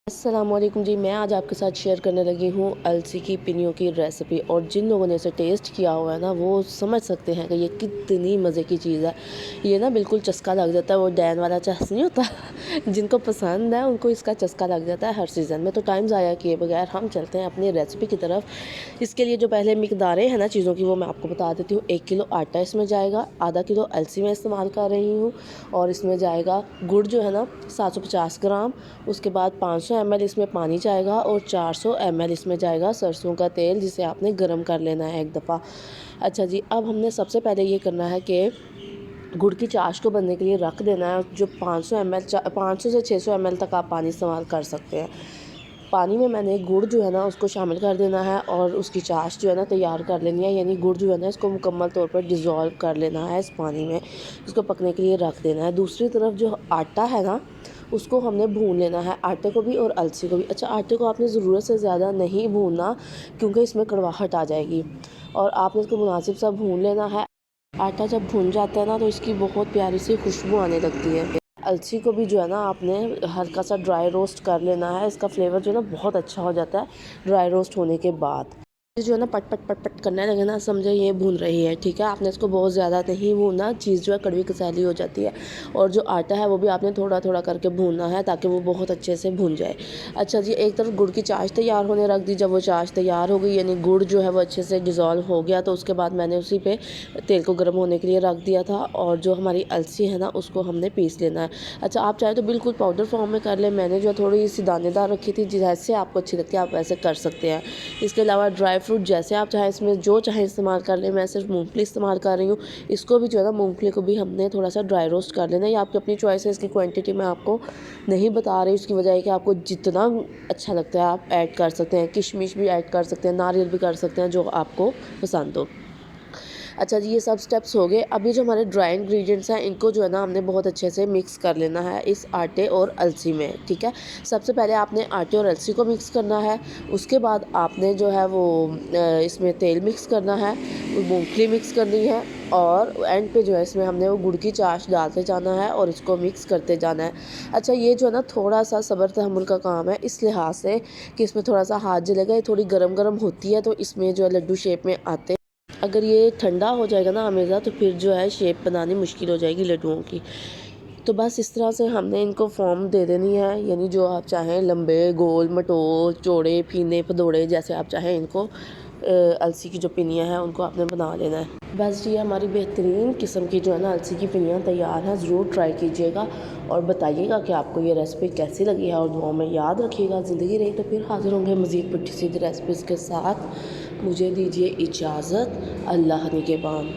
अस्सलामुअलैकुम जी। मैं आज आपके साथ शेयर करने लगी हूँ अलसी की पिनियों की रेसिपी। और जिन लोगों ने इसे टेस्ट किया हुआ है ना, वो समझ सकते हैं कि ये कितनी मज़े की चीज़ है। ये ना बिल्कुल चस्का लग जाता है, वो डैन वाला चस्का नहीं होता जिनको पसंद है उनको इसका चस्का लग जाता है हर सीज़न में। तो टाइम ज़ाया किए बगैर हम चलते हैं अपनी रेसिपी की तरफ। इसके लिए जो पहले मिकदारें हैं ना चीज़ों की, वो मैं आपको बता देती हूँ। 1 किलो आटा इसमें जाएगा, आधा किलो अलसी मैं इस्तेमाल कर रही हूँ, और इसमें जाएगा गुड़ जो है ना 750 ग्राम। उसके बाद 500 ml इसमें पानी जाएगा, और 400 ml इसमें जाएगा सरसों का तेल, जिसे आपने गर्म कर लेना है एक दफ़ा। अच्छा जी, अब हमने सबसे पहले ये करना है कि गुड़ की चाश को बनने के लिए रख देना है। जो 500 ml 500 से 600 ml तक आप पानी इस्तेमाल कर सकते हैं। पानी में मैंने गुड़ जो है ना उसको शामिल कर देना है, और उसकी चाश जो है ना तैयार कर लेनी है। यानी गुड़ जो है ना इसको मुकम्मल तौर पर डिज़ोल्व कर लेना है इस पानी में, इसको पकने के लिए रख देना है। दूसरी तरफ जो आटा है ना उसको हमने भून लेना है, आटे को भी और अलसी को भी। अच्छा, आटे को आपने ज़रूरत से ज़्यादा नहीं भूनना, क्योंकि इसमें कड़वाहट आ जाएगी, और आपने इसको मुनासिब सा भून लेना है। आटा जब भून जाता है ना तो इसकी बहुत प्यारी सी खुशबू आने लगती है। अलसी को भी जो है ना आपने हल्का सा ड्राई रोस्ट कर लेना है। इसका फ्लेवर जो है ना बहुत अच्छा हो जाता है ड्राई रोस्ट होने के बाद। जो है ना पट पट पट पट करने लगे ना, समझे ये भून रही है। ठीक है, आपने इसको बहुत ज़्यादा नहीं भूनना, चीज़ जो है कड़वी कसाली हो जाती है। और जो आटा है वो भी आपने थोड़ा थोड़ा करके भूनना है, ताकि वो बहुत अच्छे से भून जाए। अच्छा जी, एक तरफ गुड़ की चाश तैयार होने रख दी। जब वो चाश तैयार हो गई, यानी गुड़ जो है वो अच्छे से डिज़ोल्व हो गया, तो उसके बाद मैंने उसी पे तेल को गर्म होने के लिए रख दिया था, और जो हमारी अलसी है ना उसको हमने पीस लेना है। अच्छा, आप चाहे तो बिल्कुल पाउडर फॉर्म में कर लें। मैंने जो थोड़ी सी दानेदार रखी थी, जैसे आपको अच्छी लगती है आप वैसे कर सकते हैं। इसके अलावा ड्राई फ्रूट जैसे आप चाहें, इसमें जो चाहें इस्तेमाल कर लें। मैं सिर्फ मूंगफली इस्तेमाल कर रही हूँ। इसको भी जो है ना, मूंगफली को भी हमने थोड़ा सा ड्राई रोस्ट कर लेना है। ये आपकी अपनी चॉइस है, इसकी क्वांटिटी मैं आपको नहीं बता रही। उसकी वजह है कि आपको जितना अच्छा लगता है आप ऐड कर सकते हैं। किशमिश भी ऐड कर सकते हैं, नारियल भी कर सकते हैं, जो आपको पसंद हो। अच्छा जी, ये सब स्टेप्स हो गए। अभी जो हमारे ड्राई इंग्रेडिएंट्स हैं, इनको जो है ना हमने बहुत अच्छे से मिक्स कर लेना है इस आटे और अलसी में। ठीक है, सबसे पहले आपने आटे और अलसी को मिक्स करना है। उसके बाद आपने जो है वो इसमें तेल मिक्स करना है, मूंगफली मिक्स करनी है, और एंड पे जो है इसमें हमने वो गुड़ की चाश डालते जाना है और इसको मिक्स करते जाना है। अच्छा, ये जो है ना थोड़ा सा सब्र तहम्मुल का काम है, इस लिहाज से कि इसमें थोड़ा सा हाथ जलेगा। ये थोड़ी गरम गरम होती है, तो इसमें जो है लड्डू शेप में आते हैं। अगर ये ठंडा हो जाएगा ना हमेशा, तो फिर जो है शेप बनानी मुश्किल हो जाएगी लड्डुओं की। तो बस इस तरह से हमने इनको फॉर्म दे देनी है। यानी जो आप चाहें, लंबे, गोल, मटोल, चौड़े, फीने, फदोड़े, जैसे आप चाहें इनको अलसी की जो पिनियाँ हैं उनको आपने बना लेना है। बस ये हमारी बेहतरीन किस्म की जो है ना अलसी की पिनियाँ तैयार हैं। ज़रूर ट्राई कीजिएगा और बताइएगा कि आपको ये रेसिपी कैसी लगी है, और दुआ में याद रखिएगा। ज़िंदगी रही तो फिर हाज़िर होंगे मज़ीद पुट्ठी सीधी रेसिपीज़ के साथ। मुझे दीजिए इजाज़त। अल्लाह निगहबान।